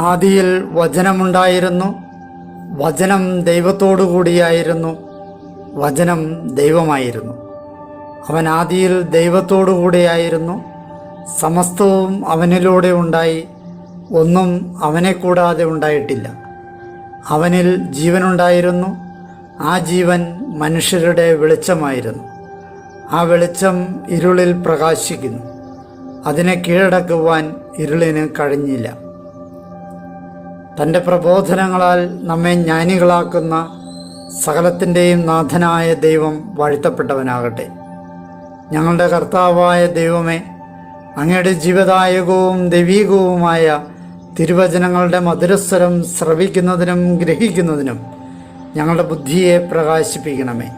ആദിയിൽ വചനമുണ്ടായിരുന്നു, വചനം ദൈവത്തോടു കൂടിയായിരുന്നു, വചനം ദൈവമായിരുന്നു. അവൻ ആദിയിൽ ദൈവത്തോടു കൂടിയായിരുന്നു. സമസ്തവും അവനിലൂടെ ഉണ്ടായി, ഒന്നും അവനെ കൂടാതെ ഉണ്ടായിട്ടില്ല. അവനിൽ ജീവനുണ്ടായിരുന്നു, ആ ജീവൻ മനുഷ്യരുടെ വെളിച്ചമായിരുന്നു. ആ വെളിച്ചം ഇരുളിൽ പ്രകാശിക്കുന്നു, അതിനെ കീഴടക്കുവാൻ ഇരുളിന് കഴിഞ്ഞില്ല. തൻ്റെ പ്രബോധനങ്ങളാൽ നമ്മെ ജ്ഞാനികളാക്കുന്ന സകലത്തിൻ്റെയും നാഥനായ ദൈവം വാഴ്ത്തപ്പെട്ടവനാകട്ടെ. ഞങ്ങളുടെ കർത്താവായ ദൈവമേ, അങ്ങയുടെ ജീവദായകവും ദൈവീകവുമായ തിരുവചനങ്ങളുടെ മധുരസ്വരം ശ്രവിക്കുന്നതിനും ഗ്രഹിക്കുന്നതിനും ഞങ്ങളുടെ ബുദ്ധിയെ പ്രകാശിപ്പിക്കണമേ.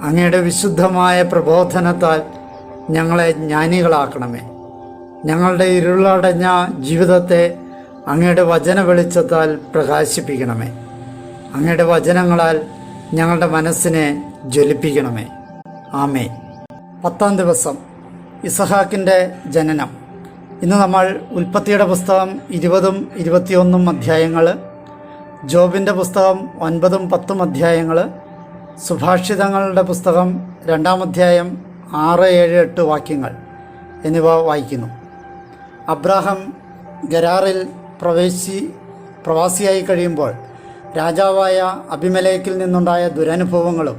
അങ്ങയുടെ വിശുദ്ധമായ പ്രബോധനത്താൽ ഞങ്ങളെ ജ്ഞാനികളാക്കണമേ. ഞങ്ങളുടെ ഇരുളടഞ്ഞ ജീവിതത്തെ അങ്ങയുടെ വചന വെളിച്ചത്താൽ പ്രകാശിപ്പിക്കണമേ. അങ്ങയുടെ വചനങ്ങളാൽ ഞങ്ങളുടെ മനസ്സിനെ ജ്വലിപ്പിക്കണമേ. ആമേൻ. 10-ാം ദിവസം, ഇസഹാക്കിൻ്റെ ജനനം. ഇന്ന് നമ്മൾ ഉൽപ്പത്തിയുടെ പുസ്തകം 20ഉം 21ഉം അധ്യായങ്ങൾ, ജോബിൻ്റെ പുസ്തകം 9ഉം 10ഉം അധ്യായങ്ങൾ, സുഭാഷിതങ്ങളുടെ പുസ്തകം 2-ാം അധ്യായം 6, 7, 8 വാക്യങ്ങൾ എന്നിവ വായിക്കുന്നു. അബ്രാഹാം ഗരാറിൽ പ്രവാസിയായി കഴിയുമ്പോൾ രാജാവായ അബിമേലെക്കിൽ നിന്നുണ്ടായ ദുരനുഭവങ്ങളും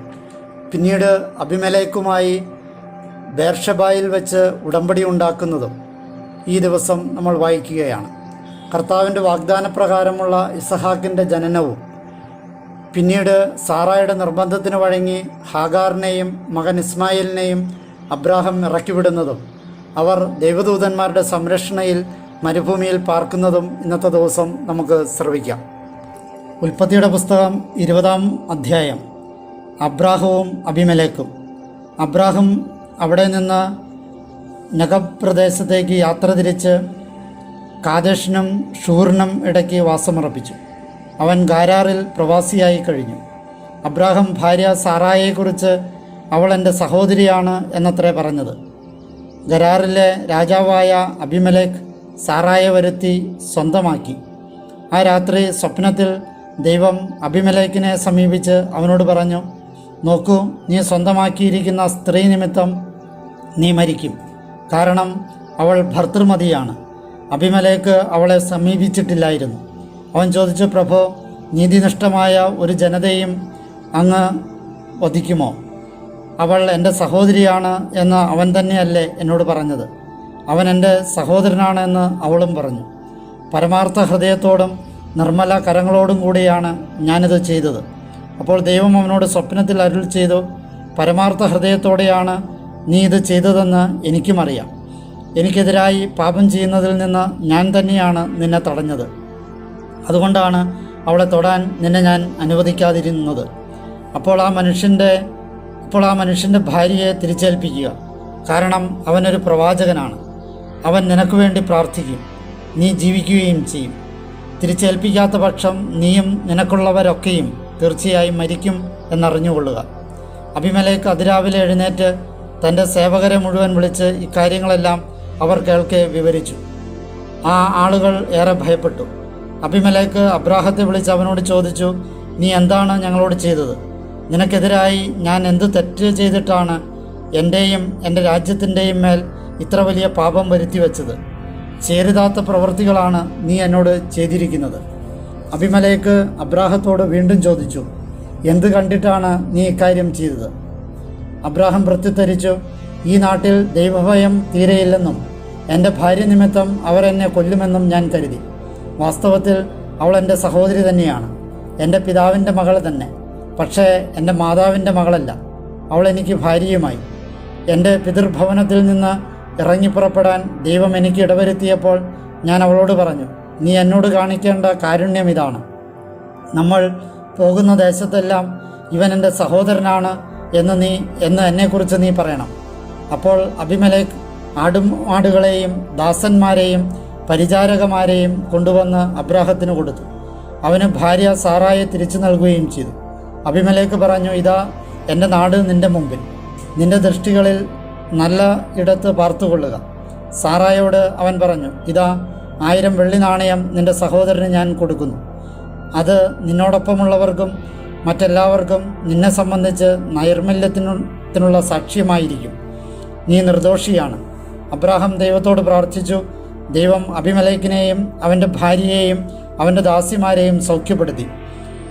പിന്നീട് അബിമേലെക്കുമായി ബേർഷബായിൽ വെച്ച് ഉടമ്പടി ഉണ്ടാക്കുന്നതും ഈ ദിവസം നമ്മൾ വായിക്കുകയാണ്. കർത്താവിൻ്റെ വാഗ്ദാനപ്രകാരമുള്ള ഇസഹാക്കിൻ്റെ ജനനവും പിന്നീട് സാറായുടെ നിർബന്ധത്തിന് വഴങ്ങി ഹാഗാറിനെയും മകൻ ഇസ്മായിലിനെയും അബ്രാഹാം ഇറക്കിവിടുന്നതും അവർ ദൈവദൂതന്മാരുടെ സംരക്ഷണയിൽ മരുഭൂമിയിൽ പാർക്കുന്നതും ഇന്നത്തെ ദിവസം നമുക്ക് ശ്രവിക്കാം. ഉൽപ്പത്തിയുടെ പുസ്തകം 20-ാം അധ്യായം. അബ്രാഹവും അബിമേലെക്കും. അബ്രാഹാം അവിടെ നിന്ന് നഗബ് പ്രദേശത്തേക്ക് യാത്ര തിരിച്ച് കാദേശിനും ഷൂറിനും ഇടയ്ക്ക് വാസമുറപ്പിച്ചു. അവൻ ഗാരാറിൽ പ്രവാസിയായി കഴിഞ്ഞു. അബ്രാഹാം ഭാര്യ സാറായെക്കുറിച്ച് അവൾ എൻ്റെ സഹോദരിയാണ് എന്നത്രേ പറഞ്ഞത്. ഗരാറിലെ രാജാവായ അബിമേലെക്ക് സാറായെ വരുത്തി സ്വന്തമാക്കി. ആ രാത്രി സ്വപ്നത്തിൽ ദൈവം അബിമേലെക്കിനെ സമീപിച്ച് അവനോട് പറഞ്ഞു, നോക്കൂ, നീ സ്വന്തമാക്കിയിരിക്കുന്ന സ്ത്രീ നിമിത്തം നീ മരിക്കും, കാരണം അവൾ ഭർതൃമതിയാണ്. അബിമേലെക്ക് അവളെ സമീപിച്ചിട്ടില്ലായിരുന്നു. അവൻ ചോദിച്ചു, പ്രഭോ, നീതിനിഷ്ഠമായ ഒരു ജനതയും അങ്ങ് വധിക്കുമോ? അവൾ എൻ്റെ സഹോദരിയാണ് എന്ന് അവൻ തന്നെയല്ലേ എന്നോട് പറഞ്ഞത്? അവൻ എൻ്റെ സഹോദരനാണ് എന്ന് അവളും പറഞ്ഞു. പരമാർത്ഥ ഹൃദയത്തോടും നിർമ്മല കരങ്ങളോടും കൂടിയാണ് ഞാനിത് ചെയ്തത്. അപ്പോൾ ദൈവം അവനോട് സ്വപ്നത്തിൽ അരുൾ ചെയ്തു, പരമാർത്ഥ ഹൃദയത്തോടെയാണ് നീ ഇത് ചെയ്തതെന്ന് എനിക്കും അറിയാം. എനിക്കെതിരായി പാപം ചെയ്യുന്നതിൽ നിന്ന് ഞാൻ തന്നെയാണ് നിന്നെ തടഞ്ഞത്. അതുകൊണ്ടാണ് അവളെ തൊടാൻ നിന്നെ ഞാൻ അനുവദിക്കാതിരുന്നത്. അപ്പോൾ ആ മനുഷ്യൻ്റെ ഭാര്യയെ തിരിച്ചേൽപ്പിക്കുക, കാരണം അവനൊരു പ്രവാചകനാണ്. അവൻ നിനക്ക് വേണ്ടി പ്രാർത്ഥിക്കും, നീ ജീവിക്കുകയും ചെയ്യും. തിരിച്ചേൽപ്പിക്കാത്ത പക്ഷം നീയും നിനക്കുള്ളവരൊക്കെയും തീർച്ചയായും മരിക്കും എന്നറിഞ്ഞുകൊള്ളുക. അബിമേലെക്ക് അതിരാവിലെ എഴുന്നേറ്റ് തൻ്റെ സേവകരെ മുഴുവൻ വിളിച്ച് ഇക്കാര്യങ്ങളെല്ലാം അവർ കേൾക്കെ വിവരിച്ചു. ആ ആളുകൾ ഏറെ ഭയപ്പെട്ടു. അബിമേലെക്ക് അബ്രാഹത്തെ വിളിച്ച് അവനോട് ചോദിച്ചു, നീ എന്താണ് ഞങ്ങളോട് ചെയ്തത്? നിനക്കെതിരായി ഞാൻ എന്ത് തെറ്റ് ചെയ്തിട്ടാണ് എൻ്റെയും എൻ്റെ രാജ്യത്തിൻ്റെയും മേൽ ഇത്ര വലിയ പാപം വരുത്തി വച്ചത്? ചേരുതാത്ത പ്രവൃത്തികളാണ് നീ എന്നോട് ചെയ്തിരിക്കുന്നത്. അബിമേലെക്ക് അബ്രാഹത്തോട് വീണ്ടും ചോദിച്ചു, എന്ത് കണ്ടിട്ടാണ് നീ ഇക്കാര്യം ചെയ്തത്? അബ്രാഹാം പ്രത്യുത്തരിച്ചു, ഈ നാട്ടിൽ ദൈവഭയം തീരെയില്ലെന്നും എൻ്റെ ഭാര്യ നിമിത്തം അവർ എന്നെ കൊല്ലുമെന്നും ഞാൻ കരുതി. വാസ്തവത്തിൽ അവൾ എൻ്റെ സഹോദരി തന്നെയാണ്, എൻ്റെ പിതാവിൻ്റെ മകൾ തന്നെ. പക്ഷേ എൻ്റെ മാതാവിൻ്റെ മകളല്ല. അവൾ എനിക്ക് ഭാര്യയുമായി. എൻ്റെ പിതൃഭവനത്തിൽ നിന്ന് ഇറങ്ങിപ്പുറപ്പെടാൻ ദൈവം എനിക്ക് ഇടവരുത്തിയപ്പോൾ ഞാൻ അവളോട് പറഞ്ഞു, നീ എന്നോട് കാണിക്കേണ്ട കാരുണ്യം ഇതാണ്. നമ്മൾ പോകുന്ന ദേശത്തെല്ലാം ഇവൻ എൻ്റെ സഹോദരനാണ് എന്ന് എന്നെക്കുറിച്ച് നീ പറയണം. അപ്പോൾ അബിമേലെക്ക് ആടുമാടുകളെയും ദാസന്മാരെയും പരിചാരകന്മാരെയും കൊണ്ടുവന്ന് അബ്രാഹത്തിന് കൊടുത്തു. അവന് ഭാര്യ സാറായെ തിരിച്ചു നൽകുകയും ചെയ്തു. അബിമേലെക്ക് പറഞ്ഞു, ഇതാ എൻ്റെ നാട് നിൻ്റെ മുമ്പിൽ, നിൻ്റെ ദൃഷ്ടികളിൽ നല്ല ഇടത്ത് പാർത്തുകൊള്ളുക. സാറായോട് അവൻ പറഞ്ഞു, ഇതാ 1000 വെള്ളി നാണയം നിൻ്റെ സഹോദരന് ഞാൻ കൊടുക്കുന്നു. അത് നിന്നോടൊപ്പമുള്ളവർക്കും മറ്റെല്ലാവർക്കും നിന്നെ സംബന്ധിച്ച് നൈർമല്യത്തിനുള്ള സാക്ഷ്യമായിരിക്കും. നീ നിർദോഷിയാണ്. അബ്രാഹാം ദൈവത്തോട് പ്രാർത്ഥിച്ചു. ദൈവം അബിമേലെക്കിനെയും അവൻ്റെ ഭാര്യയെയും അവൻ്റെ ദാസിമാരെയും സൗഖ്യപ്പെടുത്തി.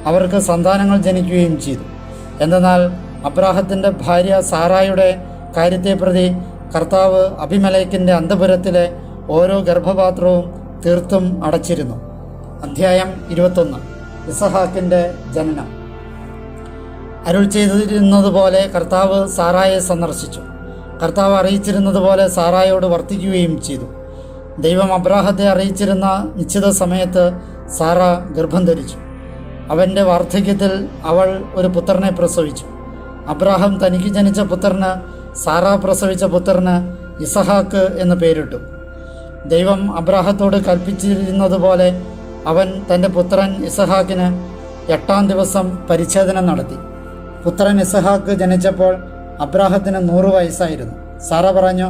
അവർക്ക് സന്താനങ്ങൾ ജനിക്കുകയും ചെയ്തു. എന്തെന്നാൽ അബ്രാഹത്തിൻ്റെ ഭാര്യ സാറായുടെ കാര്യത്തെ പ്രതി കർത്താവ് അബിമേലെക്കിൻ്റെ അന്തഃപുരത്തിലെ ഓരോ ഗർഭപാത്രവും തീർത്തും അടച്ചിരുന്നു. അധ്യായം 21. ഇസഹാക്കിൻ്റെ ജനനം. അരുൾ ചെയ്തിരുന്നതുപോലെ കർത്താവ് സാറായെ സന്ദർശിച്ചു. കർത്താവ് അറിയിച്ചിരുന്നതുപോലെ സാറായോട് വർത്തിക്കുകയും ചെയ്തു. ദൈവം അബ്രാഹത്തെ അറിയിച്ചിരുന്ന നിശ്ചിത സമയത്ത് സാറ ഗർഭം ധരിച്ചു. അവൻ്റെ വാർദ്ധക്യത്തിൽ അവൾ ഒരു പുത്രനെ പ്രസവിച്ചു. അബ്രാഹാം തനിക്ക് ജനിച്ച പുത്രന്, സാറ പ്രസവിച്ച പുത്രന് ഇസഹാക്ക് എന്ന് പേരിട്ടു. ദൈവം അബ്രാഹത്തോട് കൽപ്പിച്ചിരുന്നതുപോലെ അവൻ തൻ്റെ പുത്രൻ ഇസഹാക്കിന് 8-ാം ദിവസം പരിച്ഛേദനം നടത്തി. പുത്രൻ ഇസഹാക്ക് ജനിച്ചപ്പോൾ അബ്രാഹത്തിന് 100 വയസ്സായിരുന്നു. സാറ പറഞ്ഞു,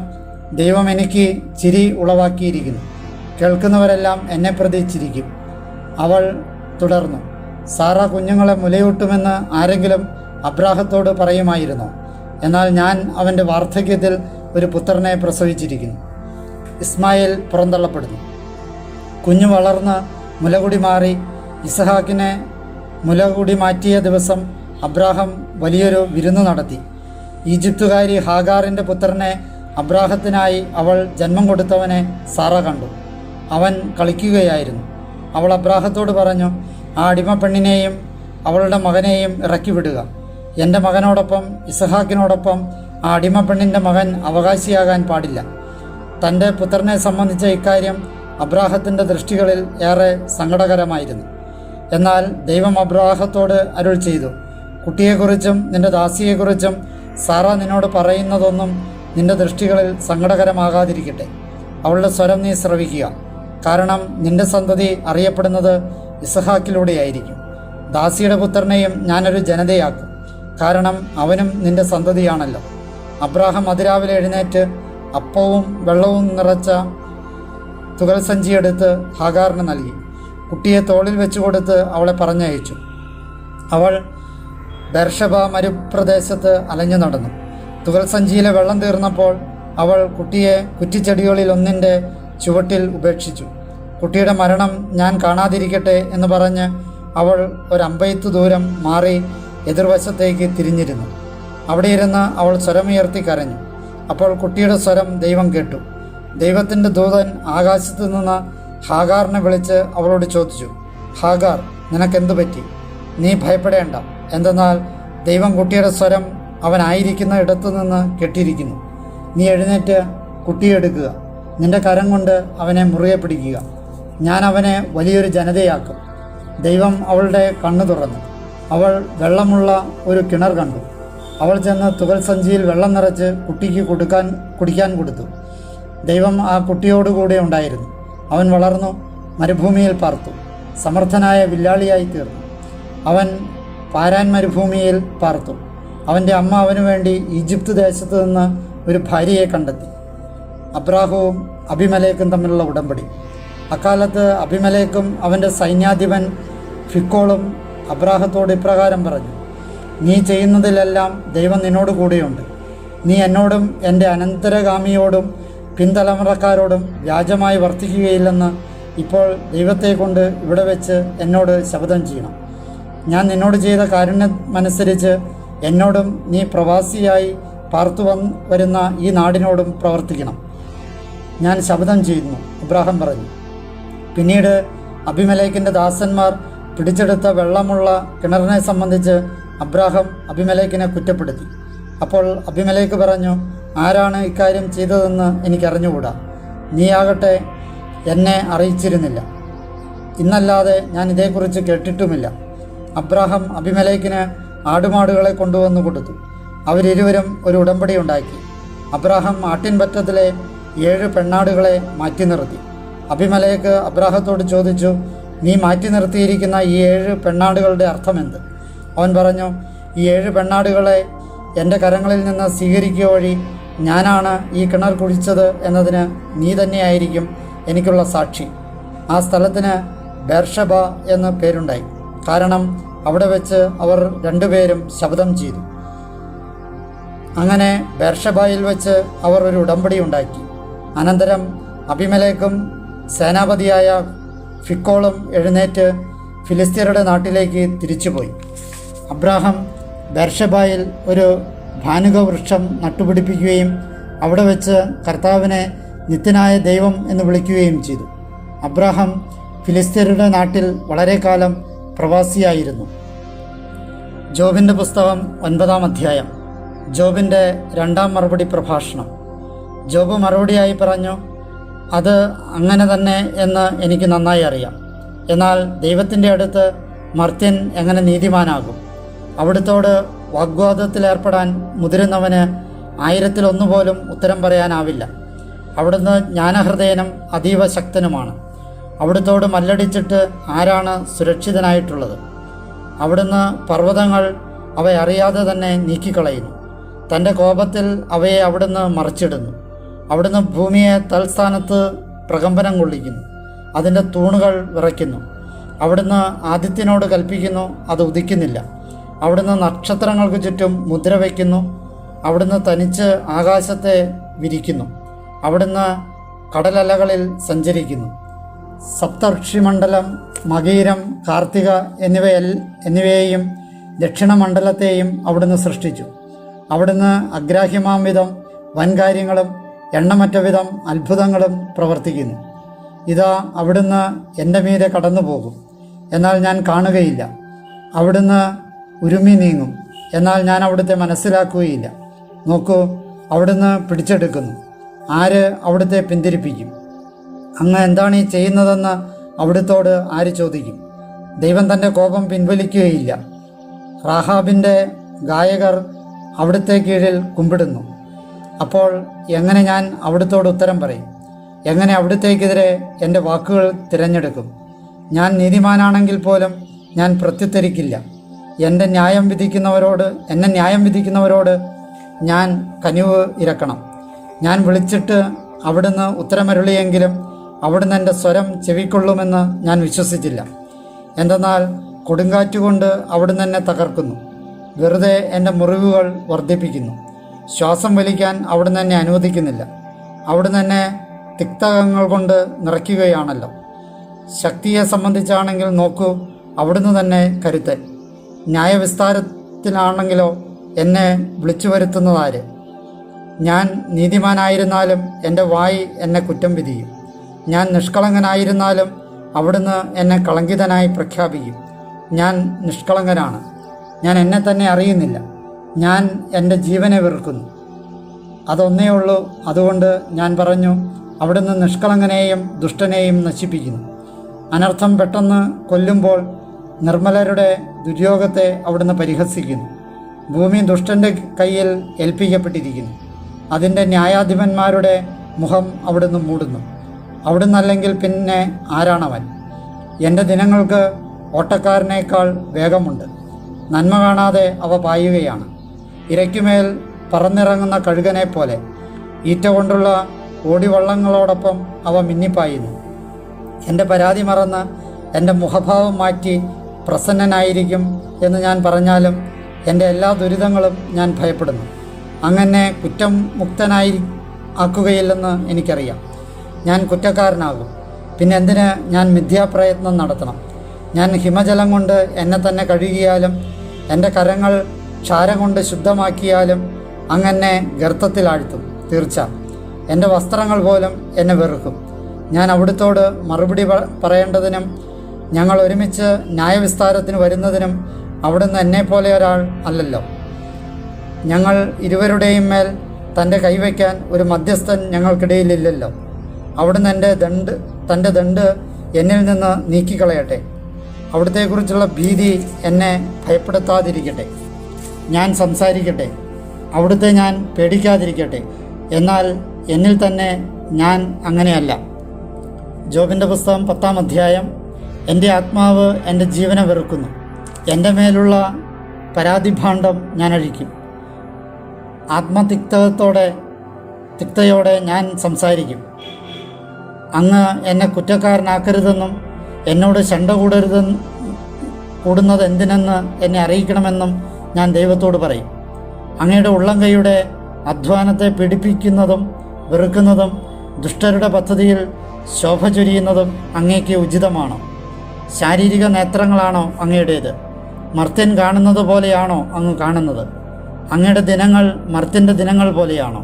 ദൈവം എനിക്ക് ചിരി ഉളവാക്കിയിരിക്കുന്നു. കേൾക്കുന്നവരെല്ലാം എന്നെ പ്രതി ചിരിക്കും. അവൾ തുടർന്നു, സാറ കുഞ്ഞുങ്ങളെ മുലയൂട്ടുമെന്ന് ആരെങ്കിലും അബ്രാഹത്തോട് പറയുമായിരുന്നോ? എന്നാൽ ഞാൻ അവൻ്റെ വാർദ്ധക്യത്തിൽ ഒരു പുത്രനെ പ്രസവിച്ചിരിക്കുന്നു. ഇസ്മായേൽ പുറന്തള്ളപ്പെടുന്നു. കുഞ്ഞു വളർന്ന് മുലകുടി മാറി. ഇസഹാക്കിനെ മുലകുടി മാറ്റിയ ദിവസം അബ്രാഹാം വലിയൊരു വിരുന്ന് നടത്തി. ഈജിപ്തുകാരി ഹാഗാറിൻ്റെ പുത്രനെ അബ്രാഹത്തിനായി അവൾ ജന്മം കൊടുത്തവനെ സാറ കണ്ടു. അവൻ കളിക്കുകയായിരുന്നു. അവൾ അബ്രാഹത്തോട് പറഞ്ഞു, ആ അടിമപ്പെണ്ണിനെയും അവളുടെ മകനെയും ഇറക്കി വിടുക. എൻ്റെ മകനോടൊപ്പം ഇസഹാക്കിനോടൊപ്പം ആ അടിമപ്പെണ്ണിൻ്റെ മകൻ അവകാശിയാകാൻ പാടില്ല. തൻ്റെ പുത്രനെ സംബന്ധിച്ച ഇക്കാര്യം അബ്രാഹത്തിൻ്റെ ദൃഷ്ടികളിൽ ഏറെ സങ്കടകരമായിരുന്നു. എന്നാൽ ദൈവം അബ്രാഹത്തോട് അരുൾ ചെയ്തു, കുട്ടിയെക്കുറിച്ചും നിൻ്റെ ദാസിയെക്കുറിച്ചും സാറ നിന്നോട് പറയുന്നതൊന്നും നിൻ്റെ ദൃഷ്ടികളിൽ സങ്കടകരമാകാതിരിക്കട്ടെ. അവളുടെ സ്വരം നീ ശ്രവിക്കുക. കാരണം നിൻ്റെ സന്തതി അറിയപ്പെടുന്നത് ഇസഹാക്കിലൂടെയായിരിക്കും. ദാസിയുടെ പുത്രനെയും ഞാനൊരു ജനതയാക്കും, കാരണം അവനും നിൻ്റെ സന്തതിയാണല്ലോ. അബ്രാഹാം അതിരാവിലെ എഴുന്നേറ്റ് അപ്പവും വെള്ളവും നിറച്ച തുകൽ സഞ്ചിയെടുത്ത് ഹാഗാറിന് നൽകി. കുട്ടിയെ തോളിൽ വെച്ചു കൊടുത്ത് അവളെ പറഞ്ഞയച്ചു. അവൾ ബേർഷബ മരുപ്രദേശത്ത് അലഞ്ഞു നടന്നു. തുകൽ സഞ്ചിയിലെ വെള്ളം തീർന്നപ്പോൾ അവൾ കുട്ടിയെ കുറ്റിച്ചെടികളിൽ ഒന്നിൻ്റെ ചുവട്ടിൽ ഉപേക്ഷിച്ചു. കുട്ടിയുടെ മരണം ഞാൻ കാണാതിരിക്കട്ടെ എന്ന് പറഞ്ഞ് അവൾ ഒരമ്പെയ്ത്ത് ദൂരം മാറി എതിർവശത്തേക്ക് തിരിഞ്ഞിരുന്നു. അവിടെ ഇരുന്ന് അവൾ സ്വരമുയർത്തി കരഞ്ഞു. അപ്പോൾ കുട്ടിയുടെ സ്വരം ദൈവം കേട്ടു. ദൈവത്തിൻ്റെ ദൂതൻ ആകാശത്തു നിന്ന് ഹാഗാറിനെ വിളിച്ച് അവളോട് ചോദിച്ചു, ഹാഗാർ, നിനക്കെന്തു പറ്റി? നീ ഭയപ്പെടേണ്ട. എന്തെന്നാൽ ദൈവം കുട്ടിയുടെ സ്വരം അവനായിരിക്കുന്ന ഇടത്തു നിന്ന് കെട്ടിയിരിക്കുന്നു. നീ എഴുന്നേറ്റ് കുട്ടിയെടുക്കുക. നിന്റെ കരം കൊണ്ട് അവനെ മുറുകെ പിടിക്കുക. ഞാൻ അവനെ വലിയൊരു ജനതയാക്കും. ദൈവം അവളുടെ കണ്ണു തുറന്നു. അവൾ വെള്ളമുള്ള ഒരു കിണർ കണ്ടു. അവൾ ചെന്ന് തുകൽ സഞ്ചിയിൽ വെള്ളം നിറച്ച് കുട്ടിക്ക് കുടിക്കാൻ കൊടുത്തു. ദൈവം ആ കുട്ടിയോടുകൂടെ ഉണ്ടായിരുന്നു. അവൻ വളർന്നു മരുഭൂമിയിൽ പാർത്തു. സമർത്ഥനായ വില്ലാളിയായി തീർന്നു. അവൻ പാരാൻ മരുഭൂമിയിൽ പാർത്തു. അവൻ്റെ അമ്മ അവനു വേണ്ടി ഈജിപ്ത് ദേശത്ത് നിന്ന് ഒരു ഭാര്യയെ കണ്ടെത്തി. അബ്രാഹവും അബിമേലെക്കും തമ്മിലുള്ള ഉടമ്പടി. അക്കാലത്ത് അബിമേലെക്കും അവൻ്റെ സൈന്യാധിപൻ ഫിക്കോളും അബ്രാഹത്തോട് ഇപ്രകാരം പറഞ്ഞു, നീ ചെയ്യുന്നതിലെല്ലാം ദൈവം നിന്നോട് കൂടെയുണ്ട്. നീ എന്നോടും എൻ്റെ അനന്തരഗാമിയോടും പിൻതലമുറക്കാരോടും വ്യാജമായി വർത്തിക്കുകയില്ലെന്ന് ഇപ്പോൾ ദൈവത്തെ കൊണ്ട് ഇവിടെ വെച്ച് എന്നോട് ശപഥം ചെയ്യണം. ഞാൻ നിന്നോട് ചെയ്ത കാരുണ്യമനുസരിച്ച് എന്നോടും നീ പ്രവാസിയായി പാർത്തു വരുന്ന ഈ നാടിനോടും പ്രവർത്തിക്കണം. ഞാൻ ശപഥം ചെയ്യുന്നു, അബ്രാഹാം പറഞ്ഞു. പിന്നീട് അബിമേലെക്കിൻ്റെ ദാസന്മാർ പിടിച്ചെടുത്ത വെള്ളമുള്ള കിണറിനെ സംബന്ധിച്ച് അബ്രാഹാം അബിമേലെക്കിനെ കുറ്റപ്പെടുത്തി. അപ്പോൾ അബിമേലെക്ക് പറഞ്ഞു, ആരാണ് ഇക്കാര്യം ചെയ്തതെന്ന് എനിക്കറിഞ്ഞുകൂടാ. നീയാകട്ടെ എന്നെ അറിയിച്ചിരുന്നില്ല. ഇന്നല്ലാതെ ഞാൻ ഇതേക്കുറിച്ച് കേട്ടിട്ടുമില്ല. അബ്രാഹാം അബിമേലെക്കിന് ആടുമാടുകളെ കൊണ്ടുവന്നു കൊടുത്തു. അവരിരുവരും ഒരു ഉടമ്പടി ഉണ്ടാക്കി. അബ്രാഹാം ആട്ടിൻപറ്റത്തിലെ 7 പെണ്ണാടുകളെ മാറ്റി നിർത്തി. അബിമേലെക്ക് അബ്രാഹത്തോട് ചോദിച്ചു, നീ മാറ്റി നിർത്തിയിരിക്കുന്ന ഈ 7 പെണ്ണാടുകളുടെ അർത്ഥമെന്ത്? അവൻ പറഞ്ഞു, ഈ 7 പെണ്ണാടുകളെ എൻ്റെ കരങ്ങളിൽ നിന്ന് സ്വീകരിക്കുക വഴി ഞാനാണ് ഈ കിണർ കുഴിച്ചത് എന്നതിന് നീ തന്നെയായിരിക്കും എനിക്കുള്ള സാക്ഷി. ആ സ്ഥലത്തിന് ബേർഷബ എന്ന് പേരുണ്ടായി. കാരണം അവിടെ വെച്ച് അവർ രണ്ടുപേരും ശപഥം ചെയ്തു. അങ്ങനെ ബേർഷബയിൽ വെച്ച് അവർ ഒരു ഉടമ്പടി ഉണ്ടാക്കി. അനന്തരം അബിമേലെക്കും സേനാപതിയായ ഫിക്കോളും എഴുന്നേറ്റ് ഫിലിസ്ത്യരുടെ നാട്ടിലേക്ക് തിരിച്ചുപോയി. അബ്രാഹാം ബേർഷബയിൽ ഒരു ഭാനുക വൃക്ഷം നട്ടുപിടിപ്പിക്കുകയും അവിടെ വെച്ച് കർത്താവിനെ നിത്യനായ ദൈവം എന്ന് വിളിക്കുകയും ചെയ്തു. അബ്രാഹാം ഫിലിസ്ത്യരുടെ നാട്ടിൽ വളരെ കാലം പ്രവാസിയായിരുന്നു. ജോബിൻ്റെ പുസ്തകം 9-ാം അധ്യായം. ജോബിൻ്റെ 2ാം മറുപടി പ്രഭാഷണം. ജോബ് മറുപടിയായി പറഞ്ഞു, അത് അങ്ങനെ തന്നെ എന്ന് എനിക്ക് നന്നായി അറിയാം. എന്നാൽ ദൈവത്തിൻ്റെ അടുത്ത് മർത്യൻ എങ്ങനെ നീതിമാനാകും? അവിടുത്തോട് വാഗ്വാദത്തിലേർപ്പെടാൻ മുതിരുന്നവന് 1000-ൽ 1 പോലും ഉത്തരം പറയാനാവില്ല. അവിടുന്ന് ജ്ഞാനഹൃദയനും അതീവ ശക്തനുമാണ്. അവിടുത്തോട് മല്ലടിച്ചിട്ട് ആരാണ് സുരക്ഷിതനായിട്ടുള്ളത്? അവിടുന്ന് പർവ്വതങ്ങൾ അവയറിയാതെ തന്നെ നീക്കിക്കളയുന്നു. തൻ്റെ കോപത്തിൽ അവയെ അവിടുന്ന് മറിച്ചിടുന്നു. അവിടുന്ന് ഭൂമിയെ തൽസ്ഥാനത്ത് പ്രകമ്പനം കൊള്ളിക്കുന്നു. അതിൻ്റെ തൂണുകൾ വിറയ്ക്കുന്നു. അവിടുന്ന് ആദിത്യനോട് കൽപ്പിക്കുന്നു, അത് ഉദിക്കുന്നില്ല. അവിടുന്ന് നക്ഷത്രങ്ങൾക്ക് ചുറ്റും മുദ്ര വയ്ക്കുന്നു. അവിടുന്ന് തനിച്ച് ആകാശത്തെ വിരിക്കുന്നു. അവിടുന്ന് കടലലകളിൽ സഞ്ചരിക്കുന്നു. സപ്തർഷിമണ്ഡലം, മകീരം, കാർത്തിക എന്നിവയെയും ദക്ഷിണമണ്ഡലത്തെയും അവിടുന്ന് സൃഷ്ടിച്ചു. അവിടുന്ന് അഗ്രാഹ്യമാം വിധം വൻകാര്യങ്ങളും എണ്ണമറ്റ വിധം അത്ഭുതങ്ങളും പ്രവർത്തിക്കുന്നു. ഇതാ അവിടുന്ന് എൻ്റെ മീതെ കടന്നു പോകും, എന്നാൽ ഞാൻ കാണുകയില്ല. അവിടുന്ന് ഉരുമി നീങ്ങും, എന്നാൽ ഞാൻ അവിടുത്തെ മനസ്സിലാക്കുകയില്ല. നോക്കൂ, അവിടുന്ന് പിടിച്ചെടുക്കുന്നു. ആര് അവിടുത്തെ പിന്തിരിപ്പിക്കും? അങ്ങ് എന്താണ് ഈ ചെയ്യുന്നതെന്ന് അവിടുത്തോട് ആര് ചോദിക്കും? ദൈവം തൻ്റെ കോപം പിൻവലിക്കുകയില്ല. റാഹാബിൻ്റെ ഗായകർ അവിടുത്തെ കീഴിൽ കുമ്പിടുന്നു. അപ്പോൾ എങ്ങനെ ഞാൻ അവിടുത്തോട് ഉത്തരം പറയും? എങ്ങനെ അവിടുത്തേക്കെതിരെ എൻ്റെ വാക്കുകൾ തിരഞ്ഞെടുക്കും? ഞാൻ നീതിമാനാണെങ്കിൽ പോലും ഞാൻ പ്രത്യുത്തരിക്കില്ല. എന്നെ ന്യായം വിധിക്കുന്നവരോട് ഞാൻ കനിവ് ഇരക്കണം. ഞാൻ വിളിച്ചിട്ട് അവിടുന്ന് ഉത്തരമരുളിയെങ്കിലും അവിടുന്ന് എൻ്റെ സ്വരം ചെവിക്കൊള്ളുമെന്ന് ഞാൻ വിശ്വസിച്ചില്ല. എന്തെന്നാൽ കൊടുങ്കാറ്റുകൊണ്ട് അവിടുന്ന് എന്നെ തകർക്കുന്നു. വെറുതെ എൻ്റെ മുറിവുകൾ വർദ്ധിപ്പിക്കുന്നു. ശ്വാസം വലിക്കാൻ അവിടുന്ന് എന്നെ അനുവദിക്കുന്നില്ല. അവിടുന്ന് എന്നെ തിക്തകങ്ങൾ കൊണ്ട് നിറയ്ക്കുകയാണല്ലോ. ശക്തിയെ സംബന്ധിച്ചാണെങ്കിൽ നോക്കൂ, അവിടുന്ന് തന്നെ കരുത്തൻ. ന്യായവിസ്താരത്തിലാണെങ്കിലോ എന്നെ വിളിച്ചു വരുത്തുന്നതാര്? ഞാൻ നീതിമാനായിരുന്നാലും എൻ്റെ വായി എന്നെ കുറ്റം വിധിക്കും. ഞാൻ നിഷ്കളങ്കനായിരുന്നാലും അവിടുന്ന് എന്നെ കളങ്കിതനായി പ്രഖ്യാപിക്കും. ഞാൻ നിഷ്കളങ്കനാണ്, ഞാൻ എന്നെ തന്നെ അറിയുന്നില്ല. ഞാൻ എൻ്റെ ജീവനെ വെറുക്കുന്നു. അതൊന്നേ ഉള്ളൂ. അതുകൊണ്ട് ഞാൻ പറഞ്ഞു, അവിടുന്ന് നിഷ്കളങ്കനെയും ദുഷ്ടനെയും നശിപ്പിക്കുന്നു. അനർത്ഥം പെട്ടെന്ന് കൊല്ലുമ്പോൾ നിർമ്മലരുടെ ദുര്യോഗത്തെ അവിടുന്ന് പരിഹസിക്കുന്നു. ഭൂമി ദുഷ്ടൻ്റെ കയ്യിൽ ഏൽപ്പിക്കപ്പെട്ടിരിക്കുന്നു. അതിൻ്റെ ന്യായാധിപന്മാരുടെ മുഖം അവിടുന്ന് മൂടുന്നു. അവിടുന്നല്ലെങ്കിൽ പിന്നെ ആരാണവൻ? എൻ്റെ ദിനങ്ങൾക്ക് ഓട്ടക്കാരനേക്കാൾ വേഗമുണ്ട്. നന്മ കാണാതെ അവ പായുകയാണ്. ഇരയ്ക്കുമേൽ പറന്നിറങ്ങുന്ന കഴുകനെ പോലെ ഈറ്റ കൊണ്ടുള്ള ഓടിവള്ളങ്ങളോടൊപ്പം അവ മിന്നിപ്പായുന്നു. എൻ്റെ പരാതി മറന്ന് എൻ്റെ മുഖഭാവം മാറ്റി പ്രസന്നനായിരിക്കും എന്ന് ഞാൻ പറഞ്ഞാലും എൻ്റെ എല്ലാ ദുരിതങ്ങളും ഞാൻ ഭയപ്പെടുന്നു. അങ്ങനെ കുറ്റം മുക്തനായി ആക്കുകയില്ലെന്ന് എനിക്കറിയാം. ഞാൻ കുറ്റക്കാരനാകും. പിന്നെ എന്തിന് ഞാൻ മിഥ്യാപ്രയത്നം നടത്തണം? ഞാൻ ഹിമജലം കൊണ്ട് എന്നെ തന്നെ കഴുകിയാലും എൻ്റെ കരങ്ങൾ ക്ഷാരം കൊണ്ട് ശുദ്ധമാക്കിയാലും അങ്ങനെ ഗർത്തത്തിലാഴ്ത്തും. തീർച്ച എൻ്റെ വസ്ത്രങ്ങൾ പോലും എന്നെ വെറുക്കും. ഞാൻ അവിടുത്തോട് മറുപടി പറയേണ്ടതിനും ഞങ്ങൾ ഒരുമിച്ച് ന്യായവിസ്താരത്തിന് വരുന്നതിനും അവിടുന്ന് എന്നെപ്പോലെ ഒരാൾ അല്ലല്ലോ. ഞങ്ങൾ ഇരുവരുടെയും മേൽ തൻ്റെ കൈവയ്ക്കാൻ ഒരു മധ്യസ്ഥൻ ഞങ്ങൾക്കിടയിലില്ലല്ലോ. അവിടുന്ന് തൻ്റെ ദണ്ട് എന്നിൽ നിന്ന് നീക്കിക്കളയട്ടെ. അവിടുത്തെക്കുറിച്ചുള്ള ഭീതി എന്നെ ഭയപ്പെടുത്താതിരിക്കട്ടെ. ഞാൻ സംസാരിക്കട്ടെ, അവിടുത്തെ ഞാൻ പേടിക്കാതിരിക്കട്ടെ. എന്നാൽ എന്നിൽ തന്നെ ഞാൻ അങ്ങനെയല്ല. ജോബിൻ്റെ പുസ്തകം 10-ാം അധ്യായം. എൻ്റെ ആത്മാവ് എൻ്റെ ജീവനെ വെറുക്കുന്നു. എൻ്റെ മേലുള്ള പരാതിഭാണ്ഡം ഞാൻ അഴിക്കും. തിക്തയോടെ ഞാൻ സംസാരിക്കും. അങ്ങ് എന്നെ കുറ്റക്കാരനാക്കരുതെന്നും എന്നോട് ശണ്ട കൂടുന്നത് എന്തിനെന്ന് എന്നെ അറിയിക്കണമെന്നും ഞാൻ ദൈവത്തോട് പറയും. അങ്ങയുടെ ഉള്ളംകൈയുടെ അധ്വാനത്തെ പീഡിപ്പിക്കുന്നതും വെറുക്കുന്നതും ദുഷ്ടരുടെ പദ്ധതിയിൽ ശോഭ ചൊരിയുന്നതും അങ്ങേക്ക് ഉചിതമാണോ? ശാരീരിക നേത്രങ്ങളാണോ അങ്ങയുടേത്? മർത്യൻ കാണുന്നത് പോലെയാണോ അങ്ങ് കാണുന്നത്? അങ്ങയുടെ ദിനങ്ങൾ മർത്യൻ്റെ ദിനങ്ങൾ പോലെയാണോ?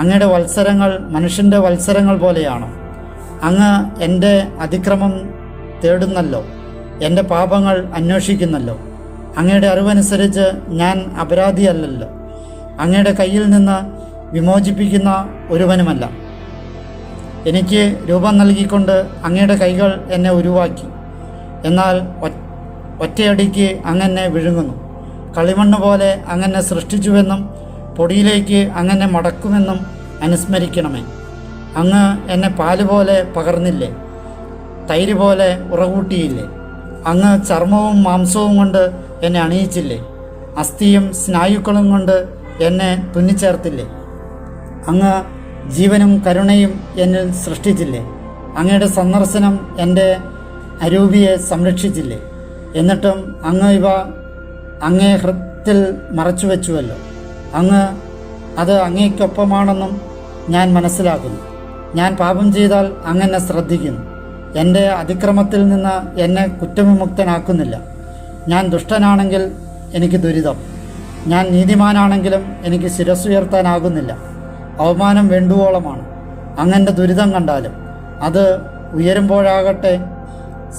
അങ്ങയുടെ വത്സരങ്ങൾ മനുഷ്യൻ്റെ വത്സരങ്ങൾ പോലെയാണോ? അങ്ങ് എൻ്റെ അതിക്രമം തേടുന്നല്ലോ, എൻ്റെ പാപങ്ങൾ അന്വേഷിക്കുന്നല്ലോ. അങ്ങയുടെ അറിവനുസരിച്ച് ഞാൻ അപരാധിയല്ലല്ലോ. അങ്ങയുടെ കയ്യിൽ നിന്ന് വിമോചിപ്പിക്കുന്ന ഒരുവനുമല്ല. എനിക്ക് രൂപം നൽകിക്കൊണ്ട് അങ്ങയുടെ കൈകൾ എന്നെ ഉരുവാക്കി. എന്നാൽ ഒറ്റയടിക്ക് അങ്ങനെ വിഴുങ്ങുന്നു. കളിമണ്ണ് പോലെ അങ്ങനെ സൃഷ്ടിച്ചുവെന്നും പൊടിയിലേക്ക് അങ്ങനെ മടക്കുമെന്നും അനുസ്മരിക്കണമേ. അങ്ങ് എന്നെ പാല് പോലെ പകർന്നില്ലേ? തൈര് പോലെ ഉറകൂട്ടിയില്ലേ? അങ്ങ് ചർമ്മവും മാംസവും കൊണ്ട് എന്നെ അണിയിച്ചില്ലേ? അസ്ഥിയും സ്നായുക്കളും കൊണ്ട് എന്നെ തുന്നിച്ചേർത്തില്ലേ? അങ്ങ് ജീവനും കരുണയും എന്നിൽ സൃഷ്ടിച്ചില്ലേ? അങ്ങയുടെ സന്ദർശനം എൻ്റെ അരൂപിയെ സംരക്ഷിച്ചില്ലേ? എന്നിട്ടും അങ്ങ് ഇവ അങ്ങേ ഹൃത്തിൽ മറച്ചു വെച്ചുവല്ലോ. അങ്ങ് അത് അങ്ങേക്കൊപ്പമാണെന്നും ഞാൻ മനസ്സിലാക്കുന്നു. ഞാൻ പാപം ചെയ്താൽ അങ്ങനെ ശ്രദ്ധിക്കുന്നു. എൻ്റെ അതിക്രമത്തിൽ നിന്ന് എന്നെ കുറ്റവിമുക്തനാക്കുന്നില്ല. ഞാൻ ദുഷ്ടനാണെങ്കിൽ എനിക്ക് ദുരിതം. ഞാൻ നീതിമാനാണെങ്കിലും എനിക്ക് ശിരസ്സുയർത്താനാകുന്നില്ല. അവമാനം വേണ്ടുവോളമാണ്. അങ്ങൻ്റെ ദുരിതം കണ്ടാലും അത് ഉയരുമ്പോഴാകട്ടെ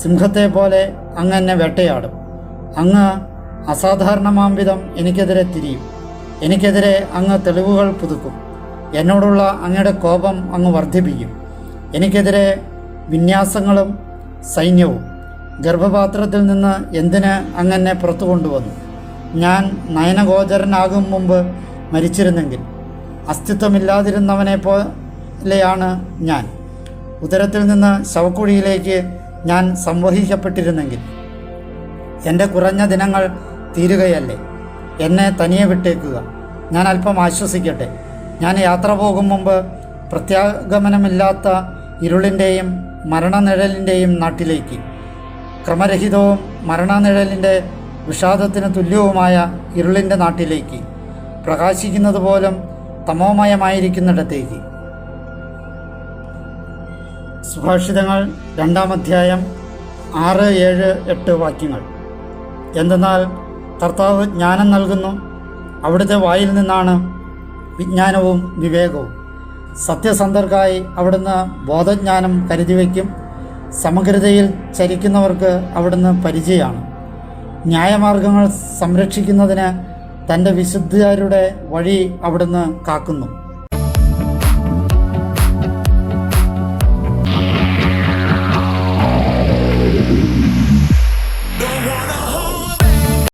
സിംഹത്തെ പോലെ അങ്ങെന്നെ വേട്ടയാടും. അങ്ങ് അസാധാരണമാംവിധം എനിക്കെതിരെ തിരിയും. എനിക്കെതിരെ അങ്ങ് തെളിവുകൾ പുതുക്കും. എന്നോടുള്ള അങ്ങയുടെ കോപം അങ്ങ് വർദ്ധിപ്പിക്കും. എനിക്കെതിരെ വിന്യാസങ്ങളും സൈന്യവും. ഗർഭപാത്രത്തിൽ നിന്ന് എന്തിന് അങ്ങനെ പുറത്തു കൊണ്ടുവന്നു? ഞാൻ നയനഗോചരനാകും മുമ്പ് മരിച്ചിരുന്നെങ്കിൽ, അസ്തിത്വമില്ലാതിരുന്നവനെ പോലെയാണ് ഞാൻ. ഉദരത്തിൽ നിന്ന് ശവക്കുഴിയിലേക്ക് ഞാൻ സംവഹിക്കപ്പെട്ടിരുന്നെങ്കിൽ, എൻ്റെ കുറഞ്ഞ ദിനങ്ങൾ തീരുകയല്ലേ? എന്നെ തനിയെ വിട്ടേക്കുക, ഞാൻ അല്പം ആശ്വസിക്കട്ടെ. ഞാൻ യാത്ര പോകും മുമ്പ് പ്രത്യാഗമനമില്ലാത്ത ഇരുളിൻ്റെയും മരണനിഴലിൻ്റെയും നാട്ടിലേക്ക്, ക്രമരഹിതവും മരണനിഴലിൻ്റെ വിഷാദത്തിന് തുല്യവുമായ ഇരുളിൻ്റെ നാട്ടിലേക്ക്, പ്രകാശിക്കുന്നത് പോലും തമോമയമായിരിക്കുന്നിടത്തേക്ക്. സുഭാഷിതങ്ങൾ 2-ാം അധ്യായം 6, 7, 8 വാക്യങ്ങൾ. എന്തെന്നാൽ കർത്താവ് ജ്ഞാനം നൽകുന്നു, അവിടുത്തെ വായിൽ നിന്നാണ് വിജ്ഞാനവും വിവേകവും. സത്യസന്ധർക്കായി അവിടുന്ന് ബോധജ്ഞാനം കരുതി വയ്ക്കും. സമഗ്രതയിൽ ചരിക്കുന്നവർക്ക് അവിടുന്ന് പരിചയമാണ്. ന്യായമാർഗങ്ങൾ സംരക്ഷിക്കുന്നതിന് തൻ്റെ വിശുദ്ധരുടെ വഴി അവിടുന്ന് കാക്കുന്നു.